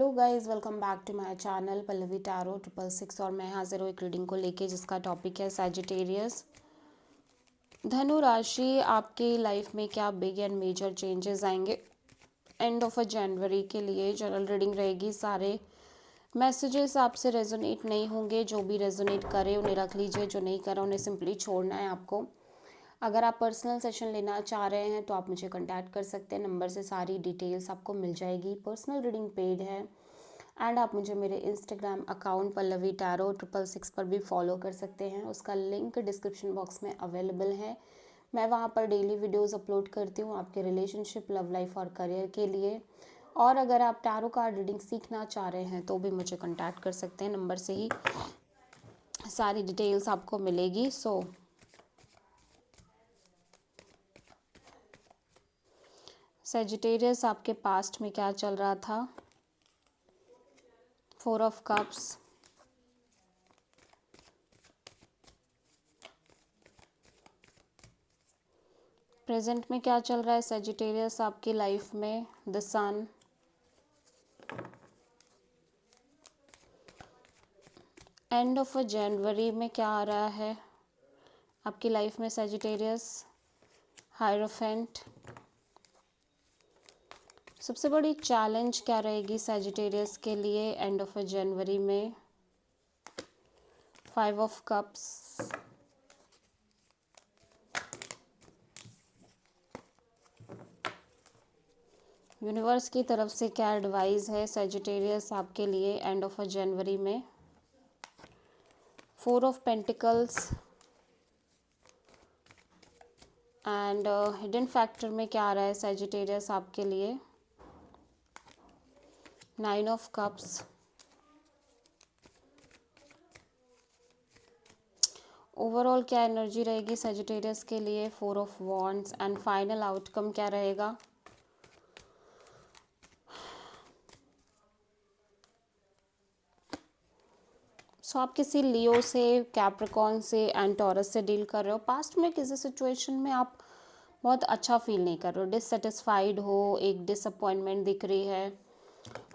Hello guys, welcome back to my channel Pallavi tarot 666। और मैं हाजिर हूँ एक रीडिंग को लेके जिसका टॉपिक है सैजिटेरियस। धनु राशि, आपकी लाइफ में क्या बिग एंड मेजर चेंजेस आएंगे एंड ऑफ जनवरी के लिए। जनरल रीडिंग रहेगी। सारे मैसेजेस आपसे रेजोनेट नहीं होंगे। जो भी रेजोनेट करे उन्हें रख लीजिए, जो नहीं करा उन्हें सिंपली छोड़ना है आपको। अगर आप पर्सनल सेशन लेना चाह रहे हैं तो आप मुझे कांटेक्ट कर सकते हैं। नंबर से सारी डिटेल्स आपको मिल जाएगी। पर्सनल रीडिंग पेड है एंड आप मुझे मेरे इंस्टाग्राम अकाउंट पल्लवी टैरो 666 पर भी फॉलो कर सकते हैं। उसका लिंक डिस्क्रिप्शन बॉक्स में अवेलेबल है। मैं वहाँ पर डेली वीडियोस अपलोड करती हूँ आपके रिलेशनशिप, लव लाइफ और करियर के लिए। और अगर आप टैरो कार्ड रीडिंग सीखना चाह रहे हैं तो भी मुझे कांटेक्ट कर सकते हैं। नंबर से ही सारी डिटेल्स आपको मिलेगी। सैजिटेरियस, आपके पास्ट में क्या चल रहा था? 4 ऑफ कप्स, प्रेजेंट में क्या चल रहा है सैजिटेरियस आपकी लाइफ में? द सन, एंड ऑफ जनवरी में क्या आ रहा है आपकी लाइफ में सैजिटेरियस? हायरोफेंट। सबसे बड़ी चैलेंज क्या रहेगी सैजिटेरियस के लिए एंड ऑफ जनवरी में? 5 ऑफ कप्स, यूनिवर्स की तरफ से क्या एडवाइस है सैजिटेरियस आपके लिए एंड ऑफ जनवरी में? 4 of pentacles and hidden factor में क्या आ रहा है सैजिटेरियस आपके लिए? 9 ऑफ कप्स। ओवरऑल क्या एनर्जी रहेगी सैजिटेरियस के लिए? 4 of wands and final outcome क्या रहेगा? सो आप किसी लियो से, कैप्रिकॉर्न से एंड टॉरस से डील कर रहे हो। पास्ट में किसी सिचुएशन में आप बहुत अच्छा फील नहीं कर रहे हो, डिससेटिस्फाइड हो, एक डिसअपॉइंटमेंट दिख रही है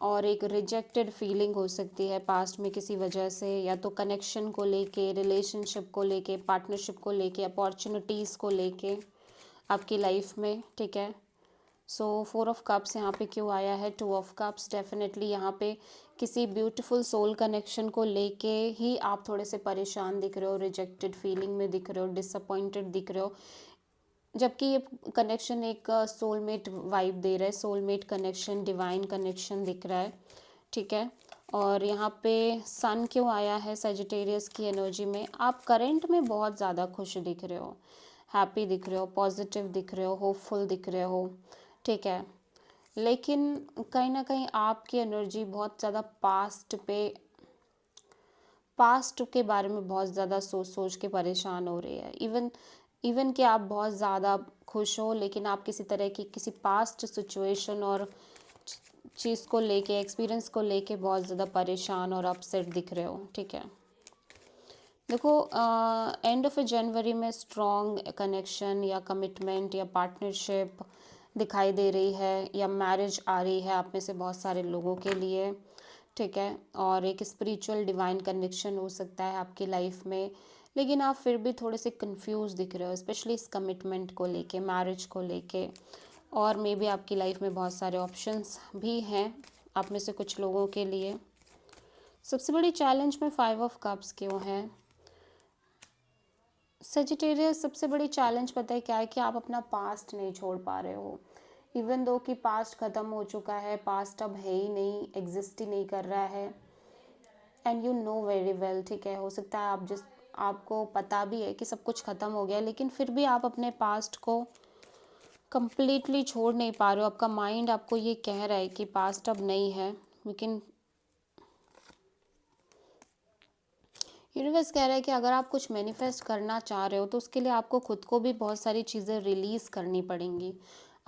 और एक रिजेक्टेड फीलिंग हो सकती है पास्ट में किसी वजह से, या तो कनेक्शन को लेके, रिलेशनशिप को लेके, पार्टनरशिप को लेके, अपॉर्चुनिटीज़ को लेके आपकी लाइफ में। ठीक है। सो 4 ऑफ कप्स यहाँ पे क्यों आया है? 2 ऑफ कप्स। डेफिनेटली यहाँ पे किसी ब्यूटीफुल सोल कनेक्शन को लेके ही आप थोड़े से परेशान दिख रहे हो, रिजेक्टेड फीलिंग में दिख रहे हो, डिसअपॉइंटेड दिख रहे हो, जबकि ये कनेक्शन एक सोलमेट वाइब दे रहा है। सोलमेट कनेक्शन, डिवाइन कनेक्शन दिख रहा है। ठीक है। और यहाँ पे सन क्यों आया है सैजिटेरियस की एनर्जी में? आप करंट में बहुत ज़्यादा खुश दिख रहे हो, हैप्पी दिख रहे हो, पॉजिटिव दिख रहे हो, होपफुल दिख रहे हो। ठीक है। लेकिन कहीं ना कहीं आपकी एनर्जी बहुत ज़्यादा पास्ट के बारे में बहुत ज़्यादा सोच सोच के परेशान हो रही है। इवन कि आप बहुत ज़्यादा खुश हो, लेकिन आप किसी तरह की किसी पास्ट सिचुएशन और चीज़ को लेके, एक्सपीरियंस को लेके बहुत ज़्यादा परेशान और अपसेट दिख रहे हो। ठीक है। देखो, एंड ऑफ जनवरी में स्ट्रॉन्ग कनेक्शन या कमिटमेंट या पार्टनरशिप दिखाई दे रही है, या मैरिज आ रही है आप में से बहुत सारे लोगों के लिए। ठीक है। और एक स्पिरिचुअल डिवाइन कनेक्शन हो सकता है आपकी लाइफ में, लेकिन आप फिर भी थोड़े से कंफ्यूज दिख रहे हो, स्पेशली इस कमिटमेंट को लेके, मैरिज को लेके। और मे बी आपकी लाइफ में बहुत सारे ऑप्शंस भी हैं आप में से कुछ लोगों के लिए। सबसे बड़ी चैलेंज में 5 ऑफ कप्स क्यों है सजिटेरियस? सबसे बड़ी चैलेंज पता है क्या है? कि आप अपना पास्ट नहीं छोड़ पा रहे हो। इवन दो कि पास्ट ख़त्म हो चुका है, पास्ट अब है ही नहीं, एग्जिस्ट ही नहीं कर रहा है, and you know very well. ठीक है। हो सकता है आपको पता भी है कि सब कुछ ख़त्म हो गया है, लेकिन फिर भी आप अपने पास्ट को कंप्लीटली छोड़ नहीं पा रहे हो। आपका माइंड आपको ये कह रहा है कि पास्ट अब नहीं है, लेकिन यूनिवर्स कह रहा है कि अगर आप कुछ मैनिफेस्ट करना चाह रहे हो तो उसके लिए आपको खुद को भी बहुत सारी चीज़ें रिलीज़ करनी पड़ेंगी।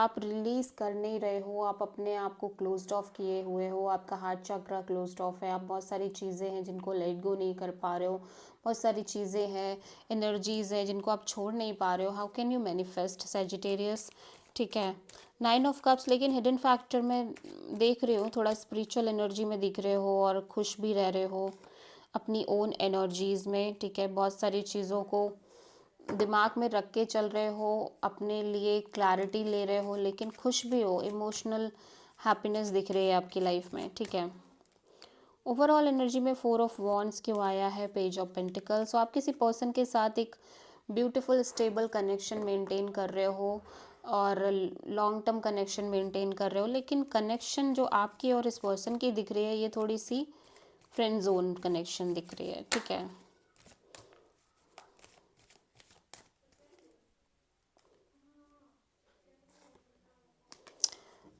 आप रिलीज़ कर नहीं रहे हो, आप अपने आप को क्लोज्ड ऑफ किए हुए हो, आपका हार्ट चक्र क्लोज्ड ऑफ है। आप बहुत सारी चीज़ें हैं जिनको लेट गो नहीं कर पा रहे हो, बहुत सारी चीज़ें हैं, एनर्जीज़ हैं जिनको आप छोड़ नहीं पा रहे हो। How can you manifest Sagittarius? ठीक है। नाइन ऑफ कप्स, लेकिन हिडन फैक्टर में देख रही हो थोड़ा स्पिरिचुअल एनर्जी में दिख रहे हो और खुश भी रह रहे हो अपनी ओन एनर्जीज़ में, ठीक है। बहुत सारी चीज़ों को दिमाग में रख के चल रहे हो, अपने लिए क्लैरिटी ले रहे हो, लेकिन खुश भी हो, इमोशनल हैप्पीनेस दिख रही है आपकी लाइफ में, ठीक है। ओवरऑल एनर्जी में 4 ऑफ वॉन्ड्स क्यों आया है, पेज ऑफ पेंटिकल्स। तो आप किसी पर्सन के साथ एक ब्यूटीफुल स्टेबल कनेक्शन मेंटेन कर रहे हो और लॉन्ग टर्म कनेक्शन मेंटेन कर रहे हो, लेकिन कनेक्शन जो आपकी और इस पर्सन की दिख रही है ये थोड़ी सी फ्रेंड जोन कनेक्शन दिख रही है, ठीक है।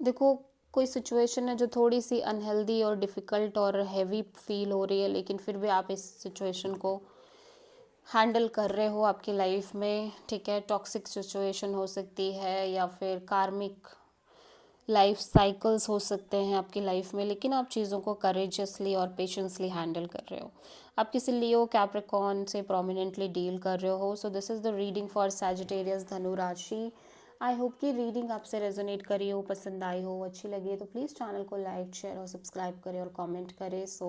देखो, कोई सिचुएशन है जो थोड़ी सी अनहेल्दी और डिफ़िकल्ट और हैवी फील हो रही है, लेकिन फिर भी आप इस सिचुएशन को हैंडल कर रहे हो आपकी लाइफ में, ठीक है। टॉक्सिक सिचुएशन हो सकती है या फिर कार्मिक लाइफ साइकिल्स हो सकते हैं आपकी लाइफ में, लेकिन आप चीज़ों को करेजियसली और पेशेंसली हैंडल कर रहे हो। आप किसी लियो कैप्रिकॉर्न से प्रोमिनेंटली डील कर रहे हो। So this is the reading for Sagittarius धनु राशि। आई होप कि रीडिंग आपसे रेजोनेट करी हो, पसंद आई हो, अच्छी लगी है तो प्लीज़ चैनल को लाइक शेयर और सब्सक्राइब करें और कमेंट करें। सो